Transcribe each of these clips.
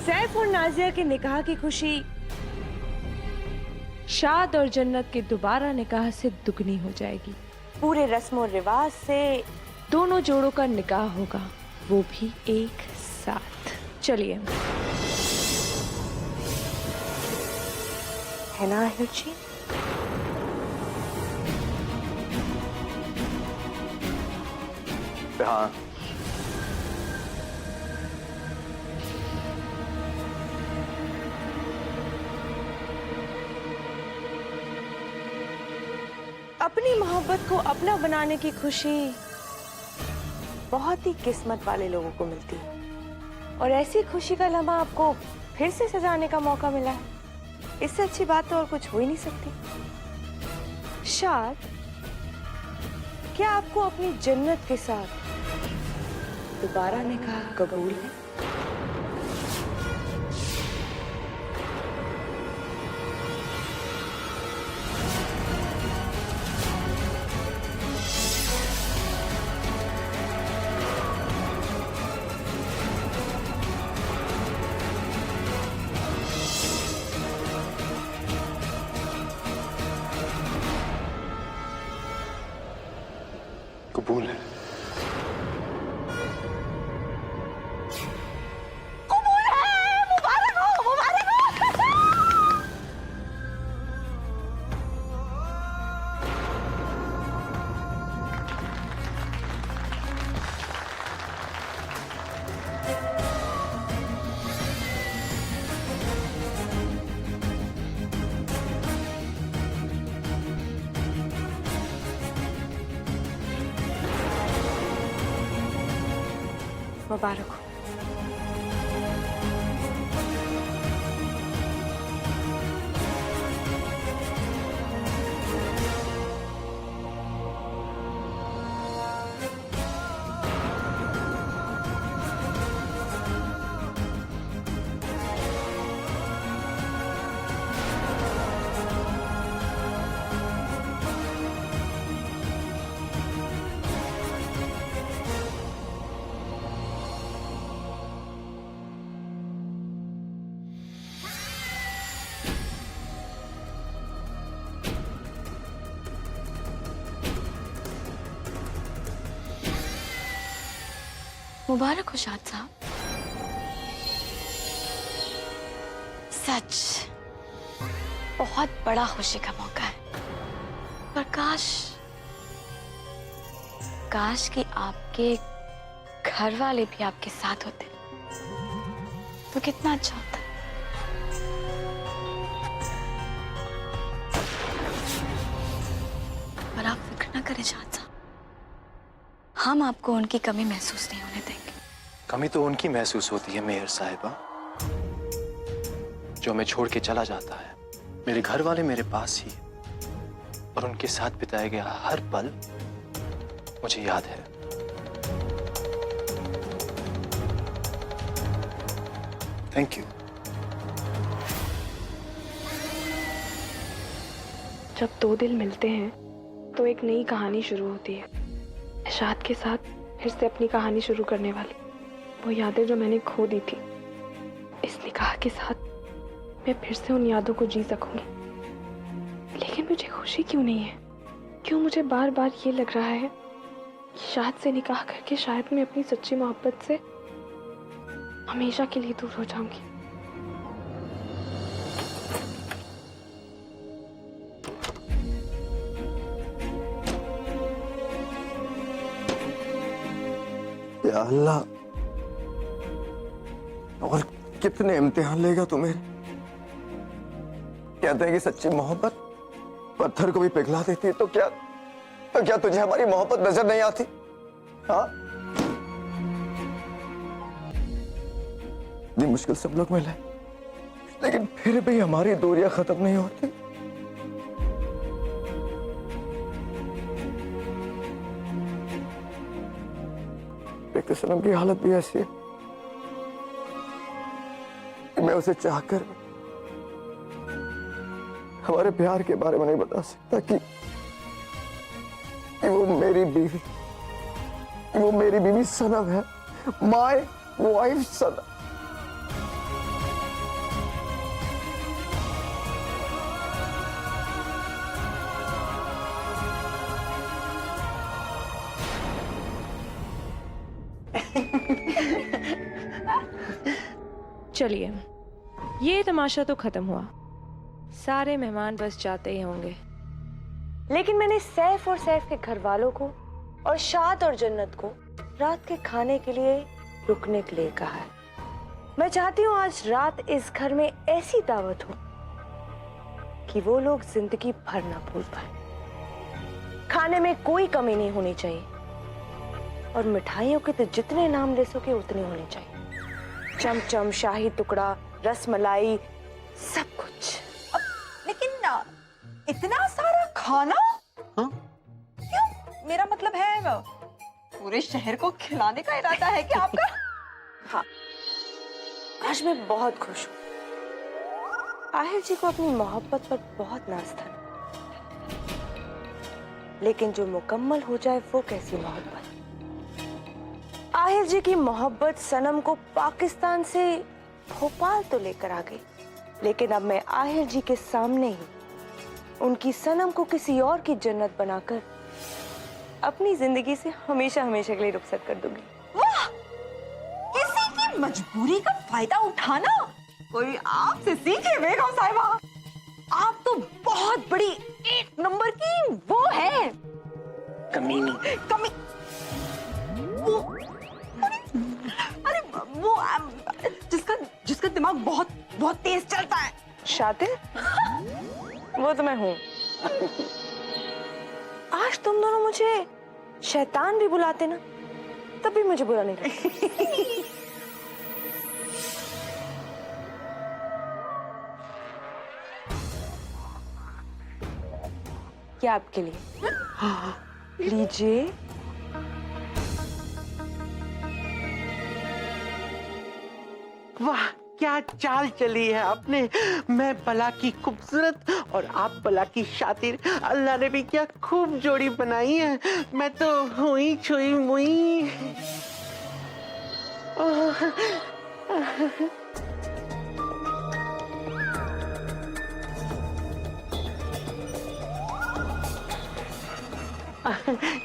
सैफ और नाजिया के निकाह की खुशी शाद और जन्नत के दोबारा निकाह से दुगनी हो जाएगी। पूरे रस्म और रिवाज से दोनों जोड़ों का निकाह होगा, वो भी एक साथ। चलिए। है ना आहिर जी? हाँ। अपनी मोहब्बत को अपना बनाने की खुशी बहुत ही किस्मत वाले लोगों को मिलती है, और ऐसी खुशी का लम्हा आपको फिर से सजाने का मौका मिला है। इससे अच्छी बात तो और कुछ हो ही नहीं सकती। शाद, क्या आपको अपनी जन्नत के साथ दोबारा निकाह कबूल है? कबूल है। मुबारक हो। मुबारक हो शाद साहब। सच बहुत बड़ा खुशी का मौका है, पर काश कि आपके घर वाले भी आपके साथ होते तो कितना अच्छा होता। पर आप फिक्र ना करें शाद साहब, हम आपको उनकी कमी महसूस नहीं होने देंगे। कमी तो उनकी महसूस होती है मेहर साहिबा, जो हमें छोड़ के चला जाता है। मेरे घर वाले मेरे पास ही, और उनके साथ बिताया गया हर पल मुझे याद है। Thank you. जब दो दिल मिलते हैं तो एक नई कहानी शुरू होती है। शाद के साथ फिर से अपनी कहानी शुरू करने वाली वो यादें जो मैंने खो दी थी, इस निकाह के साथ मैं फिर से उन यादों को जी सकूंगी। लेकिन मुझे खुशी क्यों नहीं है? क्यों मुझे बार बार ये लग रहा है कि शाद से निकाह करके शायद मैं अपनी सच्ची मोहब्बत से हमेशा के लिए दूर हो जाऊंगी। या अल्लाह, और कितने इम्तिहान लेगा तू मेरे? कहते हैं कि सच्ची मोहब्बत पत्थर को भी पिघला देती है, तो क्या तुझे हमारी मोहब्बत नजर नहीं आती? हाँ, ये मुश्किल सब लोग मिले, लेकिन फिर भी हमारी दूरियां खत्म नहीं होती। एक सनम की हालत भी ऐसी है कि मैं उसे चाहकर हमारे प्यार के बारे में नहीं बता सकता कि वो मेरी बीवी सनम है, माय वाइफ सनम। चलिए, ये तमाशा तो खत्म हुआ। सारे मेहमान बस जाते ही होंगे, लेकिन मैंने सैफ और सैफ के घर वालों को और शाद और जन्नत को रात के खाने के लिए रुकने के लिए कहा है। मैं चाहती हूँ आज रात इस घर में ऐसी दावत हो कि वो लोग जिंदगी भर ना भूल पाए। खाने में कोई कमी नहीं होनी चाहिए और मिठाइयों के तो जितने नाम ले सके उतने होने चाहिए। चमचम, शाही टुकड़ा, रसमलाई, सब कुछ। लेकिन इतना सारा खाना? हाँ? क्यों? मेरा मतलब है पूरे शहर को खिलाने का इरादा है क्या आपका? हाँ, आज मैं बहुत खुश हूँ। आहिर जी को अपनी मोहब्बत पर बहुत नाज था, लेकिन जो मुकम्मल हो जाए वो कैसी मोहब्बत। आहिर जी की मोहब्बत सनम को पाकिस्तान से भोपाल तो लेकर आ गई, लेकिन अब मैं आहिर जी के सामने ही उनकी सनम को किसी और की जन्नत बनाकर अपनी जिंदगी से हमेशा हमेशा के लिए रुखसत कर दूंगी। वाह! किसी की मजबूरी का फायदा उठाना कोई आपसे सीखे बेगम साहिबा। आप तो बहुत बड़ी एक नंबर की वो है कमीनी। वो अरे वो जिसका दिमाग बहुत बहुत तेज चलता है। शातिर? वो तो मैं हूँ। आज तुम दोनों मुझे शैतान भी बुलाते ना, तब भी मुझे बुरा नहीं लगता। क्या आपके लिए? लीजिए। वाह, क्या चाल चली है आपने। मैं भला की खूबसूरत और आप भला की शातिर। अल्लाह ने भी क्या खूब जोड़ी बनाई है। मैं तो हुई छुई मुई।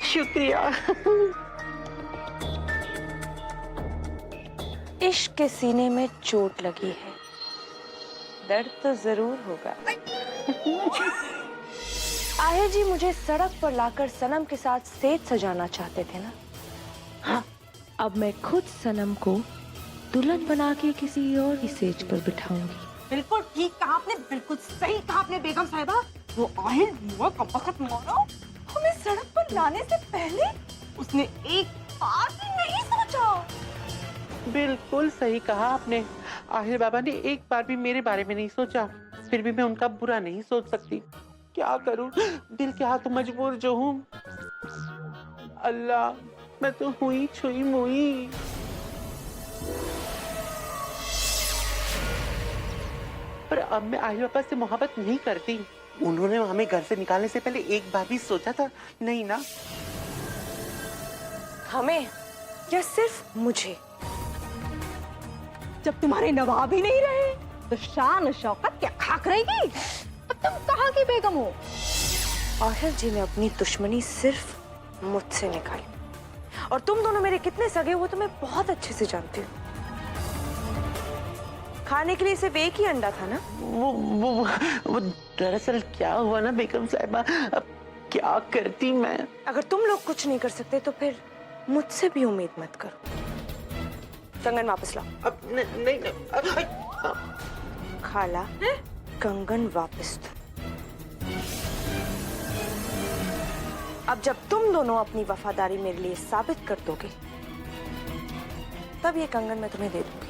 शुक्रिया। इश्क के सीने में चोट लगी है, दर्द तो जरूर होगा। आहिर जी मुझे सड़क पर लाकर सनम के साथ सेज सजाना चाहते थे ना? हाँ, अब मैं खुद सनम को दुल्हन बना के किसी और की सेज पर बिठाऊंगी। बिल्कुल ठीक कहा आपने, बिल्कुल सही कहा आपने बेगम साहिबा। वो आहिर हुआ कब वक्त मानो हमें सड़क पर लाने से पहले उसने एक बार भी नहीं सोचा। बिल्कुल सही कहा आपने। आहिर बाबा ने एक बार भी मेरे बारे में नहीं सोचा, फिर भी मैं उनका बुरा नहीं सोच सकती। क्या करूं, दिल के हाथ मजबूर जो हूं। अल्लाह, मैं तो हुई छुई मुई। पर अब मैं आहिर बाबा से मोहब्बत नहीं करती। उन्होंने हमें घर से निकालने से पहले एक बार भी सोचा था? नहीं ना। हमें या सिर्फ मुझे? जब तुम्हारे नवाब ही नहीं रहे तो शान शौकत क्या खाक रहेगी? अब तुम कहाँ की बेगम हो? आहिर जी ने अपनी दुश्मनी सिर्फ मुझसे निकाली, और तुम दोनों मेरे कितने सगे हो तो मैं बहुत अच्छे से जानती हूँ। खाने के लिए सिर्फ एक ही अंडा था ना? वो दरअसल क्या हुआ ना बेगम साहिबा, अब क्या करती मैं। अगर तुम लोग कुछ नहीं कर सकते तो फिर मुझसे भी उम्मीद मत करो। कंगन वापस लाओ। अब नहीं। खाला, कंगन वापस दो। अब जब तुम दोनों अपनी वफादारी मेरे लिए साबित कर दोगे, तब ये कंगन मैं तुम्हें दे दूंगी।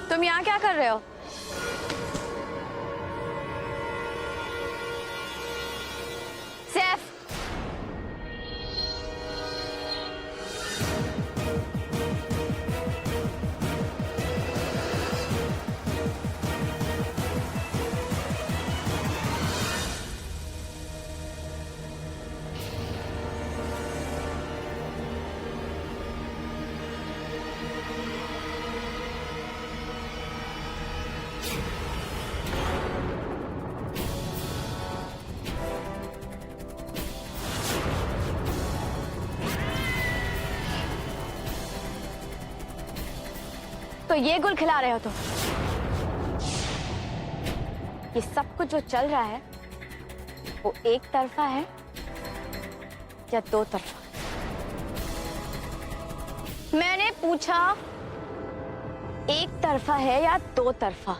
तुम यहाँ क्या कर रहे हो? सैफ, तो ये गुल खिला रहे हो तुम। ये सब कुछ जो चल रहा है वो एक तरफा है या दो तरफा? मैंने पूछा एक तरफा है या दो तरफा?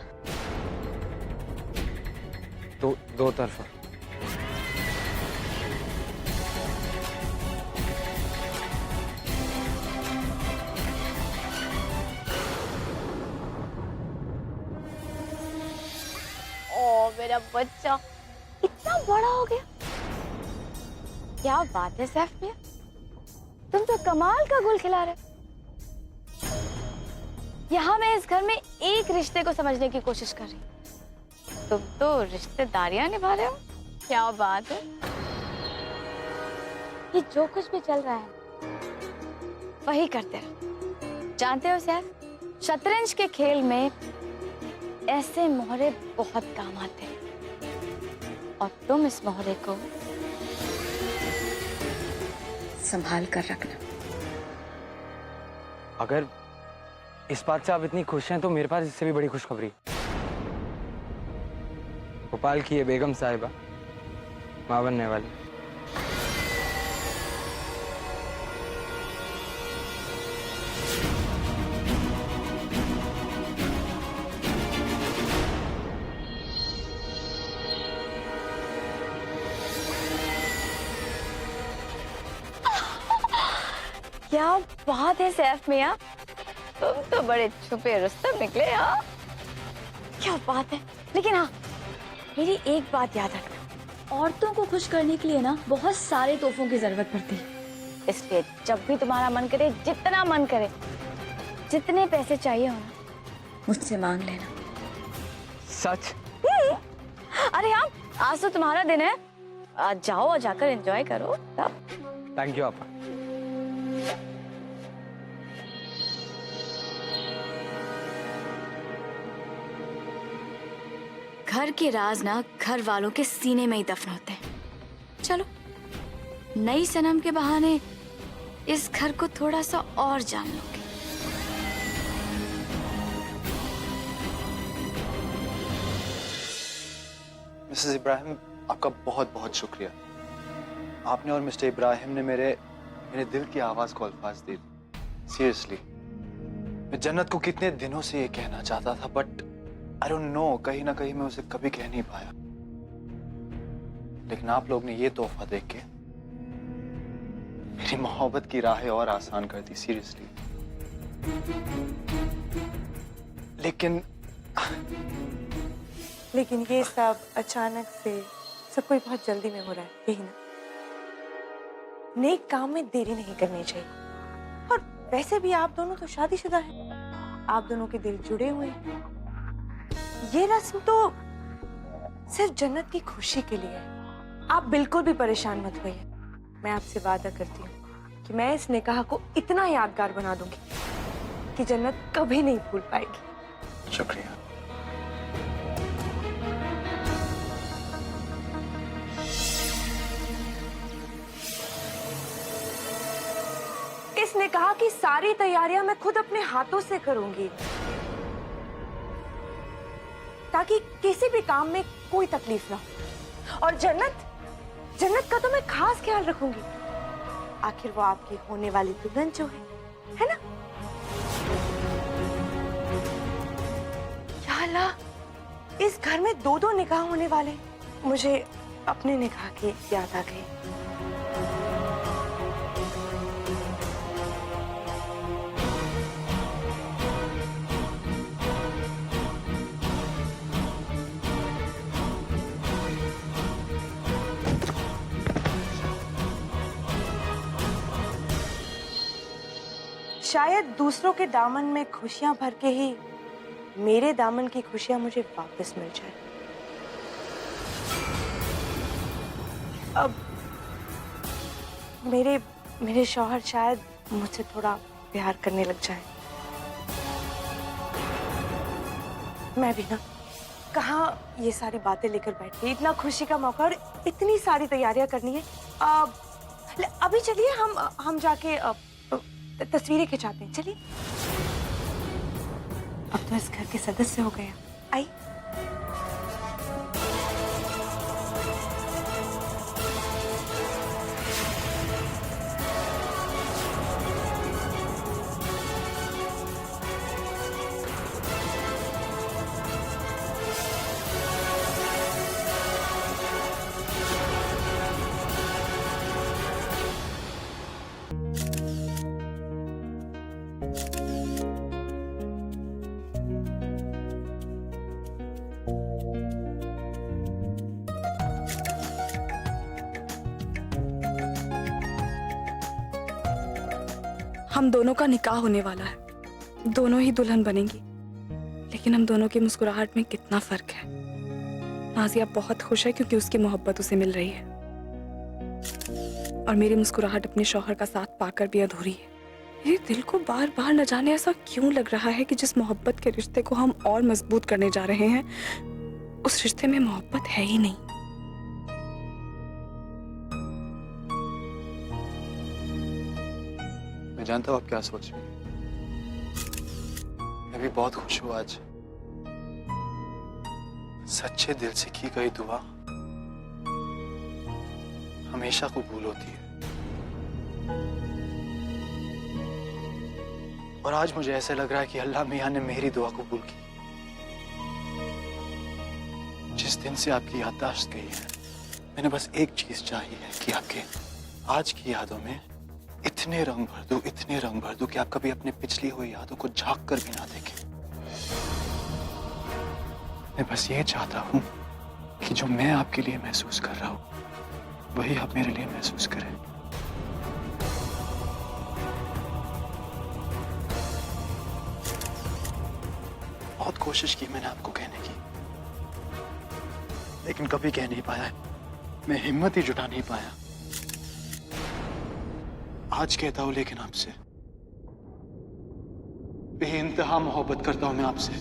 दो तरफा। ओ मेरा बच्चा इतना बड़ा हो गया। क्या बात है सैफ मियां, तुम तो कमाल का गुल खिला रहे। यहाँ मैं इस घर में एक रिश्ते को समझने की कोशिश कर रही, तुम तो रिश्तेदारियां निभा रहे हो। क्या बात है। ये जो कुछ भी चल रहा है वही करते रहो। जानते हो सैफ, शतरंज के खेल में ऐसे मोहरे बहुत काम आते हैं और तुम इस मोहरे को संभाल कर रखना। अगर इस बात से आप इतनी खुश हैं तो मेरे पास इससे भी बड़ी खुशखबरी। भोपाल की ये बेगम साहिबा मां बनने वाली। क्या बात है सैफ मियां, तुम तो बड़े छुपे रुस्तम निकले। हाँ क्या बात है। लेकिन हाँ, मेरी एक बात याद रखना, औरतों को खुश करने के लिए ना बहुत सारे तोहफों की जरूरत पड़ती है। इसलिए जब भी तुम्हारा मन करे, जितना मन करे, जितने पैसे चाहिए हो ना, मुझसे मांग लेना। सच? अरे हाँ, आज तो तुम्हारा दिन है, आज जाओ और जाकर एंजॉय करो तब। थैंक यू आपा। घर के राज ना घर वालों के सीने में ही दफन होते हैं। चलो, नई सनम के बहाने इस घर को थोड़ा सा और जान लोगे। मिसेस इब्राहिम, आपका बहुत बहुत शुक्रिया। आपने और मिस्टर इब्राहिम ने मेरे दिल की आवाज को अल्फाज दे दी। सीरियसली, मैं जन्नत को कितने दिनों से ये कहना चाहता था, बट आई डोंट नो, कहीं ना कहीं मैं उसे कभी कह नहीं पाया। लेकिन आप लोग ने ये तोहफा देख के मेरी मोहब्बत की राहें और आसान कर दी। सीरियसली। लेकिन ये सब अचानक से, सब कोई बहुत जल्दी में हो रहा है, यही ना? नेक काम में देरी नहीं करनी चाहिए। और वैसे भी आप दोनों तो शादीशुदा हैं, आप दोनों के दिल जुड़े हुए हैं। ये रस्म तो सिर्फ जन्नत की खुशी के लिए है। आप बिल्कुल भी परेशान मत होइए। मैं आपसे वादा करती हूँ कि मैं इस निकाह को इतना यादगार बना दूंगी कि जन्नत कभी नहीं भूल पाएगी। शुक्रिया। इसने कहा कि सारी तैयारियां मैं खुद अपने हाथों से करूंगी, ताकि किसी भी काम में कोई तकलीफ ना हो। और जन्नत का तो मैं खास ख्याल रखूंगी। आखिर वो आपकी होने वाली दुल्हन जो है ना? या अल्लाह, इस घर में 2-2 निकाह होने वाले। मुझे अपने निकाह की याद आ गई। शायद दूसरों के दामन में खुशियां भर के ही मेरे दामन की खुशियां मुझे वापस मिल जाए। अब मेरे शौहर शायद मुझसे थोड़ा प्यार करने लग जाए। मैं भी ना कहाँ ये सारी बातें लेकर बैठी। इतना खुशी का मौका और इतनी सारी तैयारियां करनी है। अभी चलिए हम जाके तस्वीरें खिंचाते हैं। चलिए। अब तो इस घर के सदस्य हो गए। आई। हम दोनों का निकाह होने वाला है, दोनों ही दुल्हन बनेंगी, लेकिन हम दोनों की मुस्कुराहट में कितना फर्क है। नाजिया बहुत खुश है क्योंकि उसकी मोहब्बत उसे मिल रही है, और मेरी मुस्कुराहट अपने शौहर का साथ पाकर भी अधूरी है। मेरे दिल को बार बार न जाने ऐसा क्यों लग रहा है कि जिस मोहब्बत के रिश्ते को हम और मजबूत करने जा रहे हैं, उस रिश्ते में मोहब्बत है ही नहीं। मैं जानता हूँ आप क्या सोच रही हैं। मैं भी बहुत खुश हूँ आज। सच्चे दिल से की गई दुआ हमेशा कबूल होती है, और आज मुझे ऐसा लग रहा है कि अल्लाह मियां ने मेरी दुआ कबूल की। जिस दिन से आपकी याददाश्त गई है, मैंने बस एक चीज चाहिए है कि आपके आज की यादों में इतने रंग भर दूं कि आप कभी अपने पिछली हुई यादों को झांक कर भी ना देखें। मैं बस ये चाहता हूं कि जो मैं आपके लिए महसूस कर रहा हूं वही आप मेरे लिए महसूस करें। बहुत कोशिश की मैंने आपको कहने की, लेकिन कभी कह नहीं पाया। मैं हिम्मत ही जुटा नहीं पाया। आज कहता हूं लेकिन आपसे बेइंतहा मोहब्बत करता हूं मैं आपसे।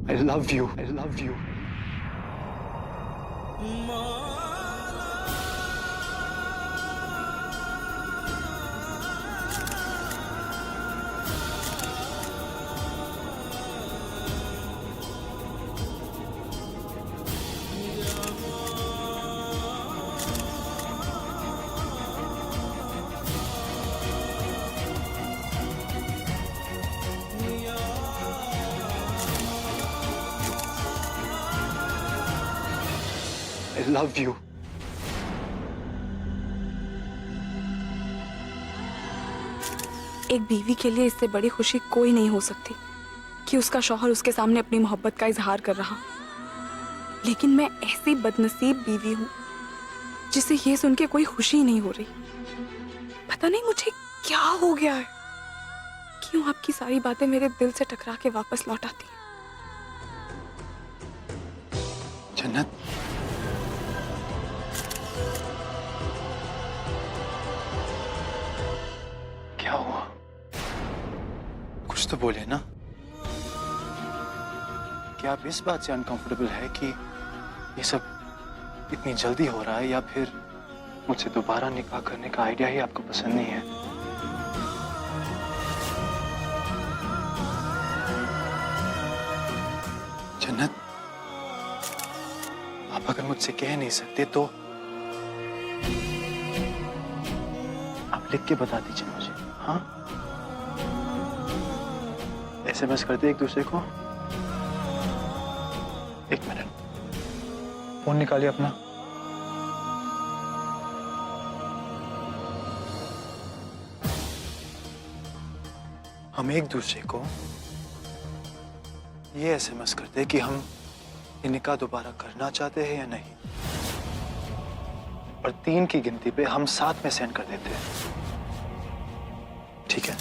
I love you. I love you. I love you. एक बीवी के लिए इससे बड़ी खुशी कोई नहीं हो सकती कि उसका शौहर उसके सामने अपनी मोहब्बत का इजहार कर रहा। लेकिन मैं ऐसी बदनसीब बीवी हूं जिसे ये सुन के कोई खुशी नहीं हो रही। पता नहीं मुझे क्या हो गया है, क्यों आपकी सारी बातें मेरे दिल से टकरा के वापस लौट आती हैं। जन्नत, क्या हुआ? कुछ तो बोले ना। क्या आप इस बात से अनकंफर्टेबल है कि ये सब इतनी जल्दी हो रहा है, या फिर मुझसे दोबारा निकाह करने का आइडिया ही आपको पसंद नहीं है? जन्नत, आप अगर मुझसे कह नहीं सकते तो आप लिख के बता दीजिए मुझे। हाँ, SMS करते एक दूसरे को। एक मिनट, फोन निकालिए अपना। हम एक दूसरे को ये SMS करते कि हम ये निकाह दोबारा करना चाहते हैं या नहीं, और 3 की गिनती पे हम साथ में सेंड कर देते हैं। ठीक है?